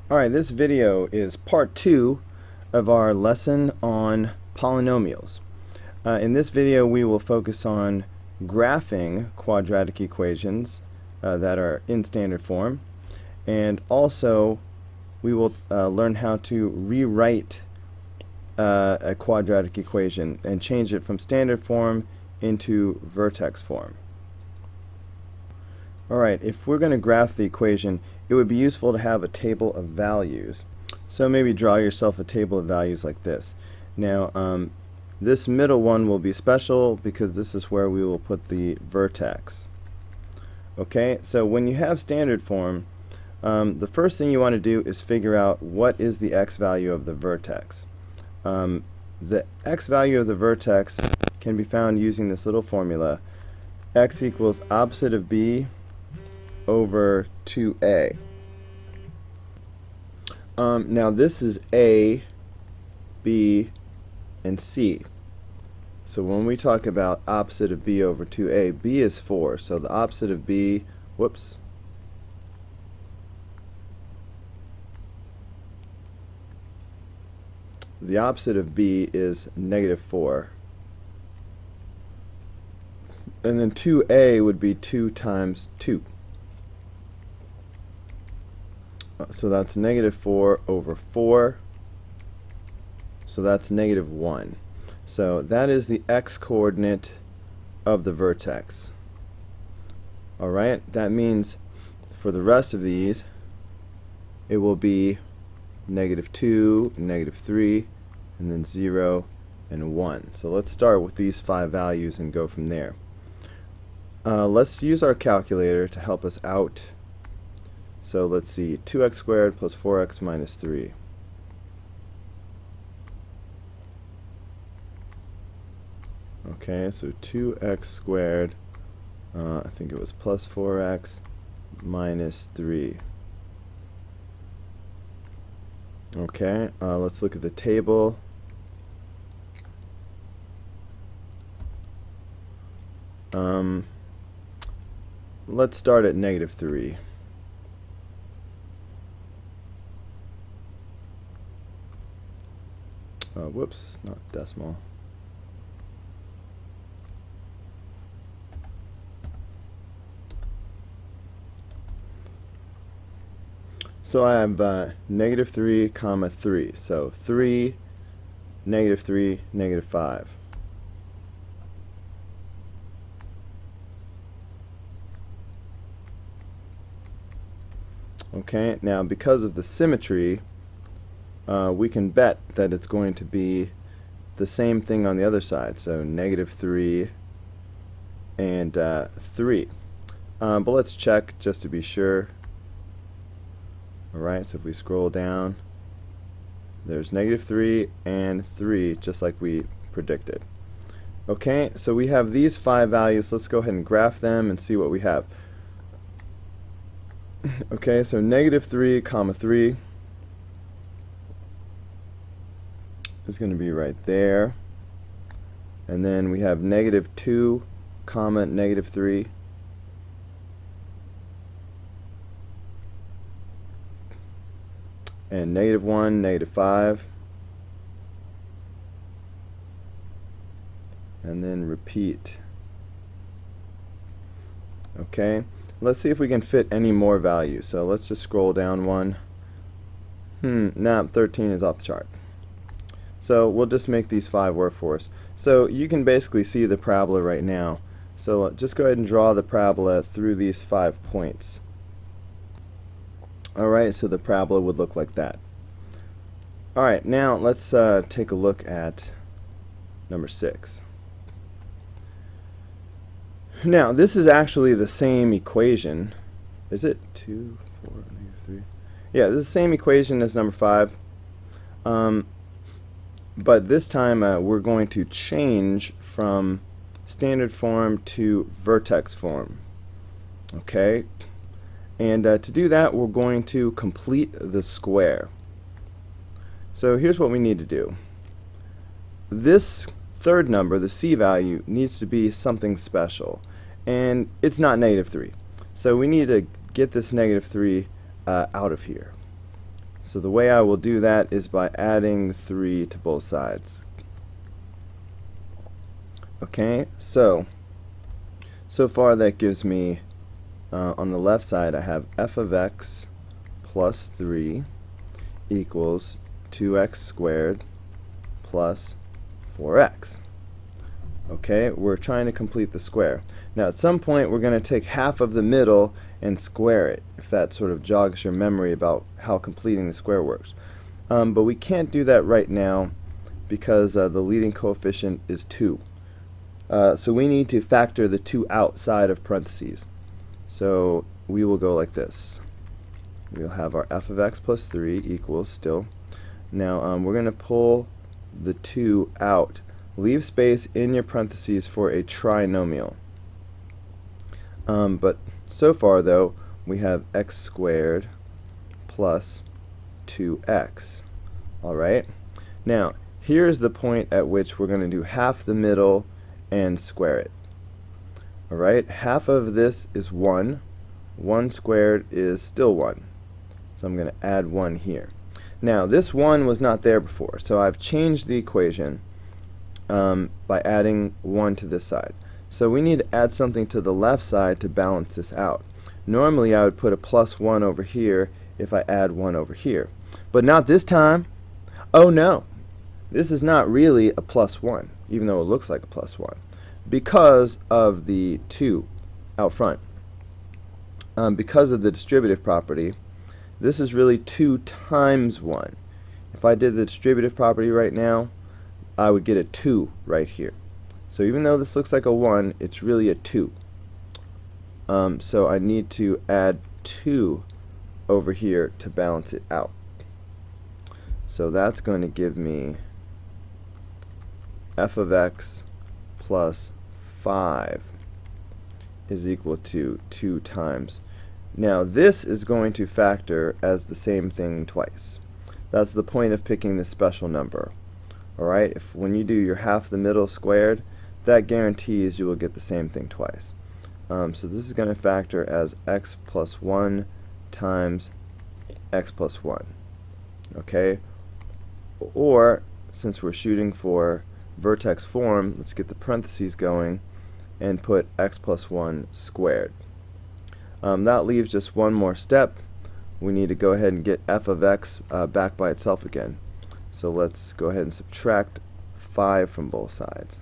Alright, this video is part 2 of our lesson on polynomials. In this video we will focus on graphing quadratic equations that are in standard form, and also we will learn how to rewrite a quadratic equation and change it from standard form into vertex form. Alright, if we're going to graph the equation, it would be useful to have a table of values. So maybe draw yourself a table of values like this. Now, this middle one will be special because this is where we will put the vertex. Okay, so when you have standard form, the first thing you want to do is figure out what is the x value of the vertex. The x value of the vertex can be found using this little formula. X equals opposite of b over 2a. Now this is a, b, and c. So when we talk about opposite of b over 2a, b is 4. So the opposite of b, whoops, the opposite of b is -4. And then 2a would be 2 times 2. So that's -4 over 4. So that's -1. So that is the x-coordinate of the vertex. Alright, that means for the rest of these it will be -2, -3, and then 0 and 1. So let's start with these 5 values and go from there. Let's use our calculator to help us out. So let's see, 2x squared plus 4x minus 3. Okay, so 2x squared, I think it was plus 4x minus 3. Okay, let's look at the table. Let's start at -3. Whoops, not decimal. So I have -3, comma 3. So 3, -3, -5. Okay, now because of the symmetry, we can bet that it's going to be the same thing on the other side. So -3 and 3. But let's check just to be sure. Alright, so if we scroll down, there's -3 and 3, just like we predicted. Okay, so we have these 5 values. Let's go ahead and graph them and see what we have. Okay, so -3, comma 3 is going to be right there. And then we have -2, comma -3. And -1, -5. And then repeat. Okay, let's see if we can fit any more values. So let's just scroll down one. Nah, 13 is off the chart. So we'll just make these 5 work for us. So you can basically see the parabola right now. So just go ahead and draw the parabola through these 5 points. Alright, so the parabola would look like that. Alright, now let's take a look at number 6. Now, this is actually the same equation. Is it 2, 4, -3? Yeah, this is the same equation as number 5. But this time we're going to change from standard form to vertex form. Okay? And to do that, we're going to complete the square. So here's what we need to do. This third number, the c value, needs to be something special. And it's not -3. So we need to get this -3 out of here. So the way I will do that is by adding 3 to both sides. Okay, so far that gives me, on the left side I have f of x plus 3 equals 2x squared plus 4x. Okay, we're trying to complete the square. Now at some point we're going to take half of the middle and square it, if that sort of jogs your memory about how completing the square works. But we can't do that right now because the leading coefficient is 2. So we need to factor the 2 outside of parentheses. So we will go like this. We'll have our f of x plus 3 equals still. Now we're going to pull the 2 out. Leave space in your parentheses for a trinomial. But so far though, we have x squared plus 2x. Alright? Now, here's the point at which we're going to do half the middle and square it. Alright? Half of this is 1. 1 squared is still 1. So I'm going to add 1 here. Now, this 1 was not there before, so I've changed the equation by adding 1 to this side. So we need to add something to the left side to balance this out. Normally I would put a plus 1 over here if I add 1 over here. But not this time. Oh no, this is not really a plus 1, even though it looks like a plus 1, because of the 2 out front. Because of the distributive property, this is really 2 times 1. If I did the distributive property right now, I would get a 2 right here. So even though this looks like a 1, it's really a 2. So I need to add 2 over here to balance it out. So that's going to give me f of x plus 5 is equal to 2 times. Now this is going to factor as the same thing twice. That's the point of picking this special number. Alright, if when you do your half the middle squared, that guarantees you will get the same thing twice. So this is going to factor as x plus 1 times x plus 1. Okay? Or, since we're shooting for vertex form, let's get the parentheses going and put x plus 1 squared. That leaves just one more step. We need to go ahead and get f of x back by itself again. So let's go ahead and subtract 5 from both sides.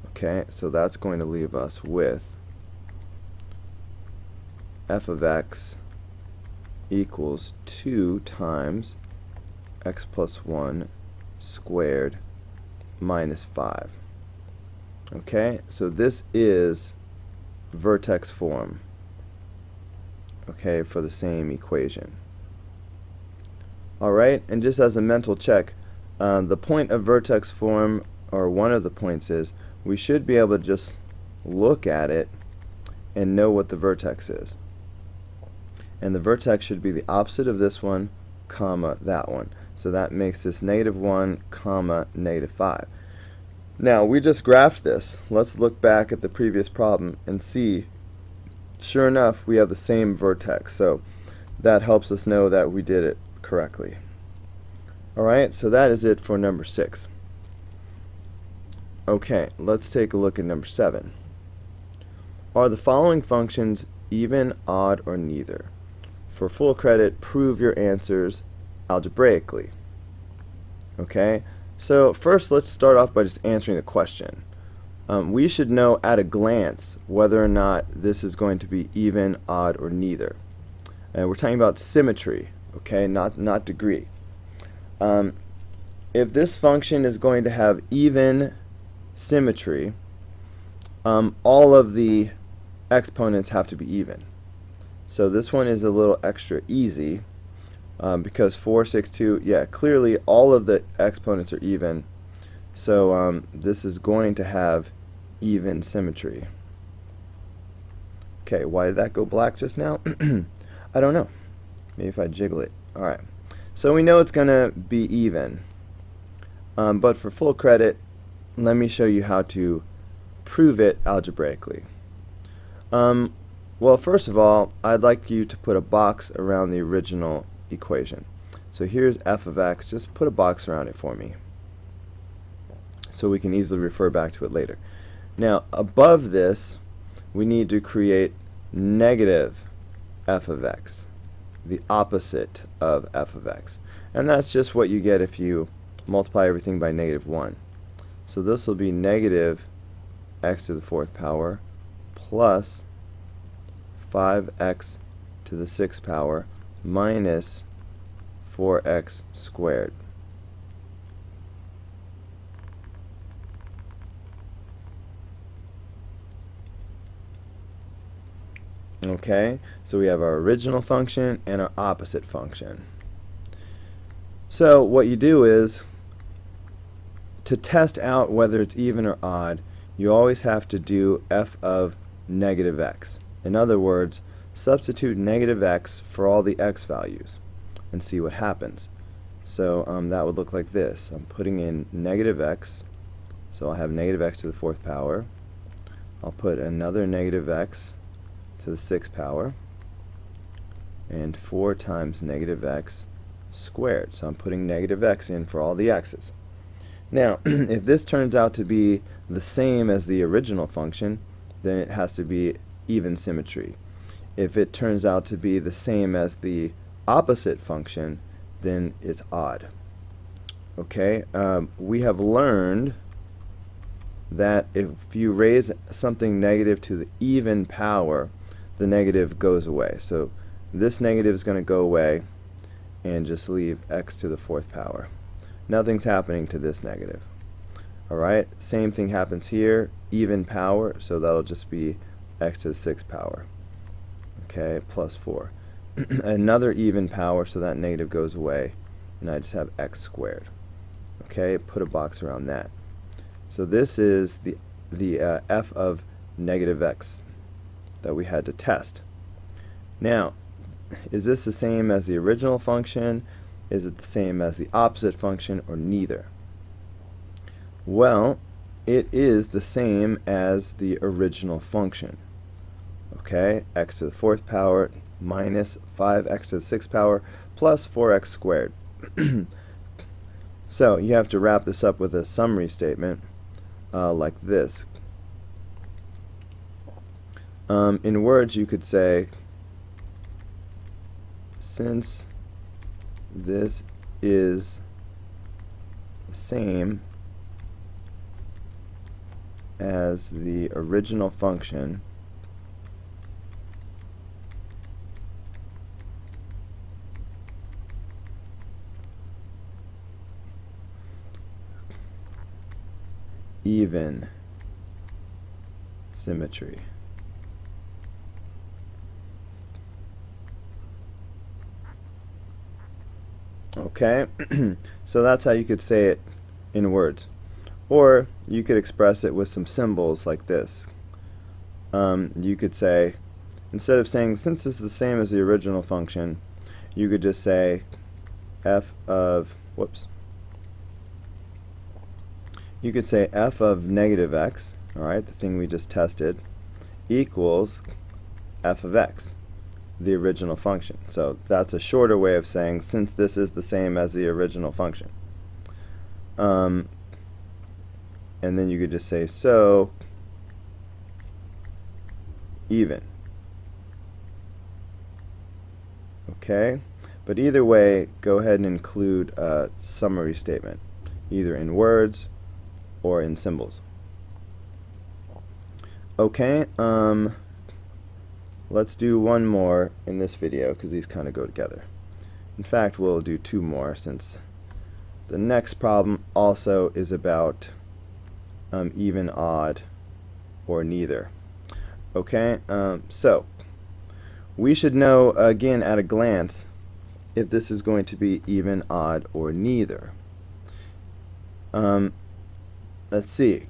Okay, so that's going to leave us with f of x equals 2 times x plus 1 squared minus 5. Okay, so this is vertex form, okay, for the same equation. Alright, and just as a mental check, the point of vertex form, or one of the points, is we should be able to just look at it and know what the vertex is. And the vertex should be the opposite of this one, comma, that one. So that makes this -1, comma, -5. Now, we just graphed this. Let's look back at the previous problem and see, sure enough, we have the same vertex. So that helps us know that we did it correctly. Alright, so that is it for number 6. Okay, let's take a look at number 7. Are the following functions even, odd, or neither? For full credit, prove your answers algebraically. Okay, so first let's start off by just answering the question. We should know at a glance whether or not this is going to be even, odd, or neither. And we're talking about symmetry, okay, not degree. If this function is going to have even symmetry, all of the exponents have to be even. So this one is a little extra easy because 4, 6, 2, yeah, clearly all of the exponents are even. So this is going to have even symmetry. Okay, why did that go black just now? I don't know. Maybe if I jiggle it. Alright, so we know it's going to be even. But for full credit, let me show you how to prove it algebraically. Well, first of all, I'd like you to put a box around the original equation. So here's f of x. Just put a box around it for me so we can easily refer back to it later. Now, above this, we need to create negative f of x, the opposite of f of x. And that's just what you get if you multiply everything by -1. So this will be negative x to the 4th power plus 5x to the 6th power minus 4x squared. Okay, so we have our original function and our opposite function. So what you do is, to test out whether it's even or odd, you always have to do f of negative x. In other words, substitute negative x for all the x values and see what happens. So that would look like this. I'm putting in negative x, so I'll have negative x to the 4th power. I'll put another negative x to the 6th power, and 4 times negative x squared. So I'm putting negative x in for all the x's. Now, if this turns out to be the same as the original function, then it has to be even symmetry. If it turns out to be the same as the opposite function, then it's odd. Okay, we have learned that if you raise something negative to the even power, the negative goes away. So this negative is going to go away and just leave x to the 4th power. Nothing's happening to this negative. Alright, same thing happens here, even power, so that'll just be x to the 6th power. Okay, plus 4. Another even power, so that negative goes away, and I just have x squared. Okay, put a box around that. So this is the f of negative x that we had to test. Now, is this the same as the original function? Is it the same as the opposite function, or neither? Well, it is the same as the original function. Okay, x to the 4th power minus 5x to the 6th power plus 4x squared. So you have to wrap this up with a summary statement like this. In words, you could say, since this is the same as the original function, even symmetry. Okay, so that's how you could say it in words. Or you could express it with some symbols like this. You could say, instead of saying since this is the same as the original function, you could just say f of, you could say f of negative x, alright, the thing we just tested, equals f of x, the original function. So that's a shorter way of saying since this is the same as the original function. And then you could just say so even. Okay, but either way, go ahead and include a summary statement, either in words or in symbols. Okay, let's do one more in this video because these kind of go together. In fact, we'll do two more since the next problem also is about even, odd, or neither. Okay, so we should know again at a glance if this is going to be even, odd, or neither. Let's see.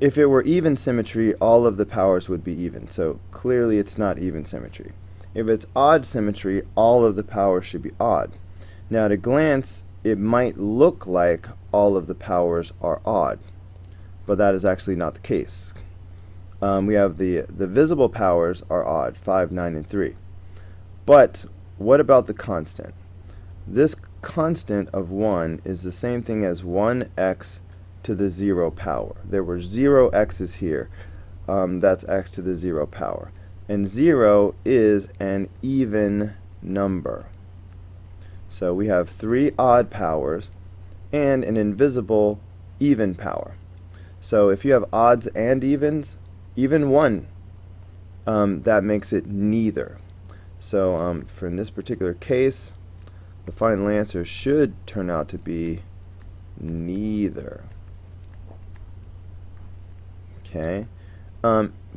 If it were even symmetry, all of the powers would be even. So clearly it's not even symmetry. If it's odd symmetry, all of the powers should be odd. Now at a glance, it might look like all of the powers are odd, but that is actually not the case. We have the visible powers are odd, 5, 9, and 3. But what about the constant? This constant of 1 is the same thing as 1x to the 0 power. There were 0 x's here. That's x to the 0 power. And 0 is an even number. So we have 3 odd powers and an invisible even power. So if you have odds and evens, even 1, that makes it neither. So for in this particular case, the final answer should turn out to be neither. Okay,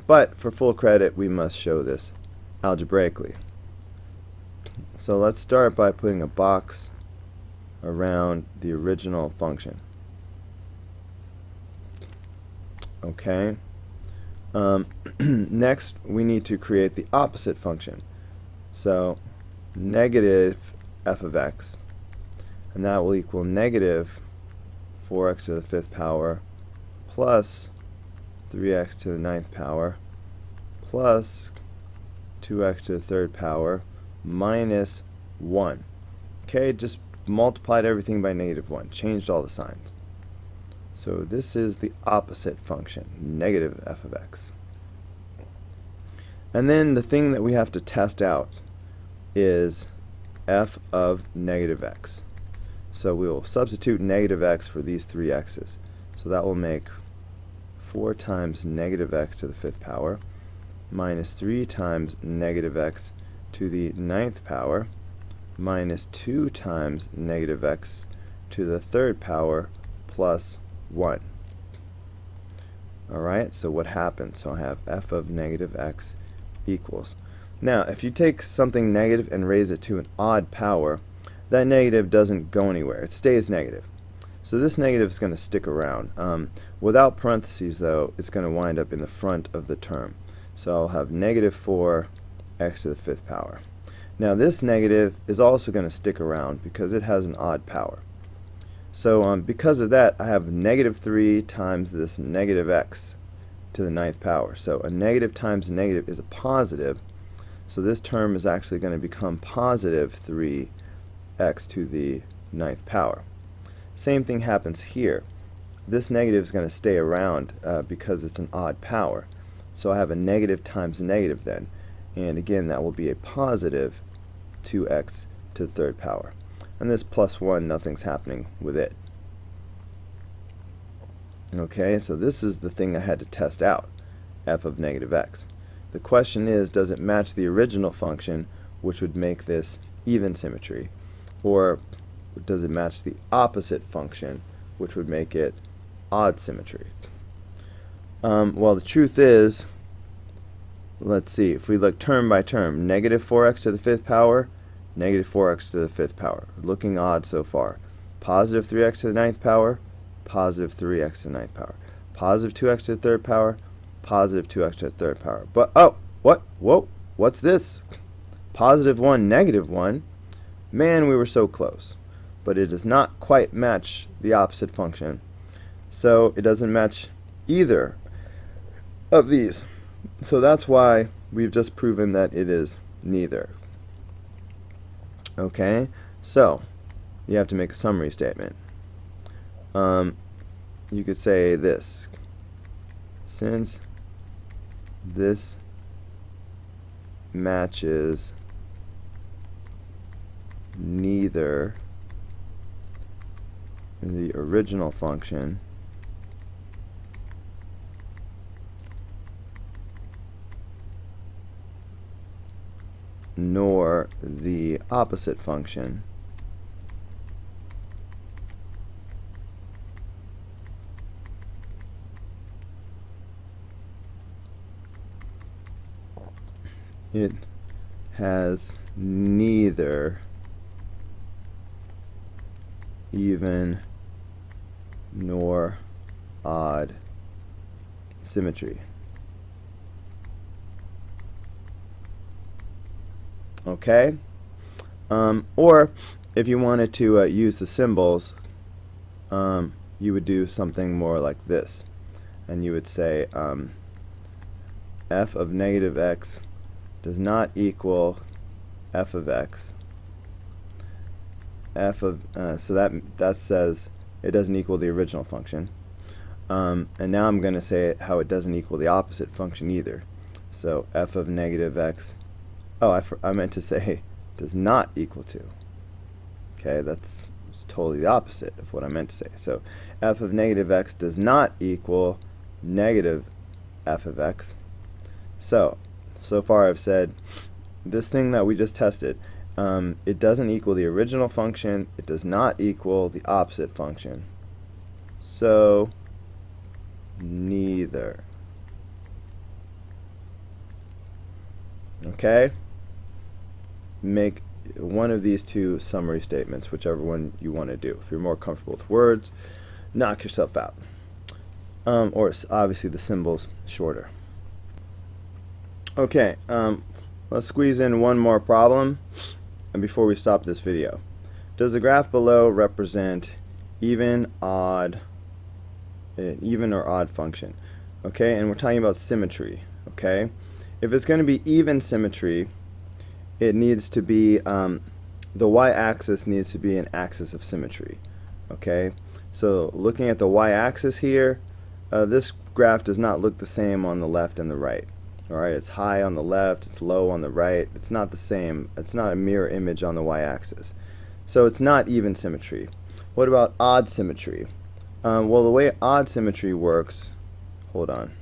but for full credit, we must show this algebraically. So let's start by putting a box around the original function. Okay. Next, we need to create the opposite function. So negative f of x, and that will equal negative 4x to the 5th power plus 3x to the 9th power plus 2x to the 3rd power minus 1. Okay, just multiplied everything by negative 1, changed all the signs. So this is the opposite function, negative f of x. And then the thing that we have to test out is f of negative x. So we will substitute negative x for these 3 x's. So that will make 4 times negative x to the 5th power minus 3 times negative x to the 9th power minus 2 times negative x to the 3rd power plus 1. Alright, so what happens? So I have f of negative x equals. Now, if you take something negative and raise it to an odd power, that negative doesn't go anywhere. It stays negative. So this negative is going to stick around. Without parentheses, though, it's going to wind up in the front of the term. So I'll have negative 4x to the 5th power. Now this negative is also going to stick around because it has an odd power. So because of that, I have negative 3 times this negative x to the 9th power. So a negative times a negative is a positive. So this term is actually going to become positive 3x to the 9th power. Same thing happens here. This negative is going to stay around because it's an odd power. So I have a negative times a negative then. And again, that will be a positive 2x to the 3rd power. And this plus 1, nothing's happening with it. Okay, so this is the thing I had to test out, f of negative x. The question is, does it match the original function, which would make this even symmetry? Or does it match the opposite function, which would make it odd symmetry? Well, the truth is, let's see, if we look term by term, negative 4x to the 5th power, negative 4x to the 5th power. Looking odd so far. Positive 3x to the 9th power, positive 3x to the 9th power. Positive 2x to the 3rd power, positive 2x to the 3rd power. But, oh, what? Whoa, what's this? Positive 1, negative 1. Man, we were so close. But it does not quite match the opposite function. So it doesn't match either of these. So that's why we've just proven that it is neither. Okay, so you have to make a summary statement. You could say this: since this matches neither the original function nor the opposite function, it has neither even nor odd symmetry. Okay? Or if you wanted to use the symbols, you would do something more like this. And you would say f of negative x does not equal f of x, so that says it doesn't equal the original function. And now I'm going to say how it doesn't equal the opposite function either. So f of negative x, I meant to say does not equal to. Okay, that's totally the opposite of what I meant to say. So f of negative x does not equal negative f of x. So far I've said this thing that we just tested, it doesn't equal the original function, it does not equal the opposite function. So neither. Okay? Make one of these two summary statements, whichever one you want to do. If you're more comfortable with words, knock yourself out. Or obviously the symbol's shorter. Okay, let's squeeze in one more problem and before we stop this video. Does the graph below represent an even or odd function? Okay, and we're talking about symmetry. Okay, if it's going to be even symmetry, it needs to be the y-axis needs to be an axis of symmetry. Okay, so looking at the y-axis here, this graph does not look the same on the left and the right. Alright, it's high on the left, it's low on the right. It's not the same. It's not a mirror image on the y-axis. So it's not even symmetry. What about odd symmetry? Well, the way odd symmetry works, hold on.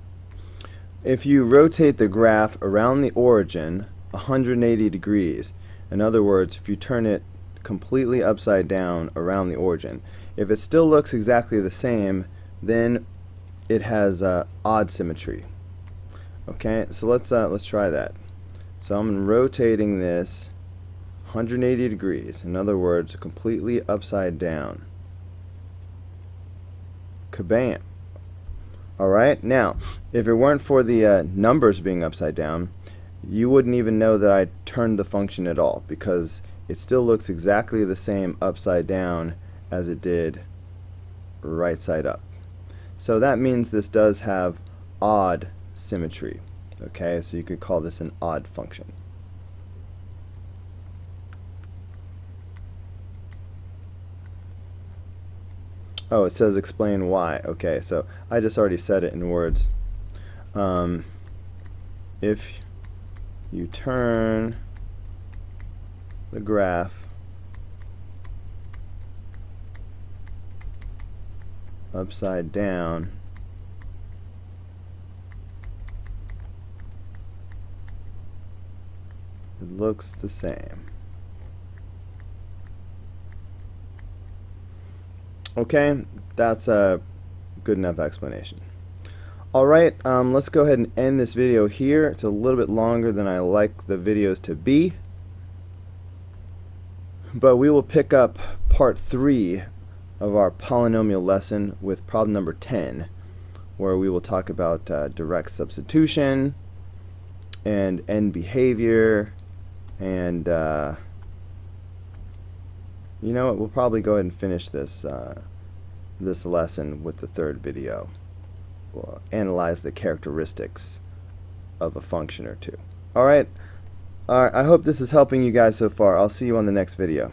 If you rotate the graph around the origin 180 degrees, in other words, if you turn it completely upside down around the origin, if it still looks exactly the same, then it has odd symmetry. Okay, so let's try that. So I'm rotating this 180 degrees, in other words, completely upside down. Kabam! Alright, now, if it weren't for the numbers being upside down, you wouldn't even know that I turned the function at all, because it still looks exactly the same upside down as it did right side up. So that means this does have odd symmetry. Okay, so you could call this an odd function. Oh, it says explain why. Okay, so I just already said it in words. If you turn the graph upside down, it looks the same. Okay, that's a good enough explanation. Alright, let's go ahead and end this video here. It's a little bit longer than I like the videos to be, but we will pick up part 3 of our polynomial lesson with problem number 10, where we will talk about direct substitution and end behavior, and you know what, we'll probably go ahead and finish this this lesson with the third video. We'll analyze the characteristics of a function or two. Alright, I hope this is helping you guys so far. I'll see you on the next video.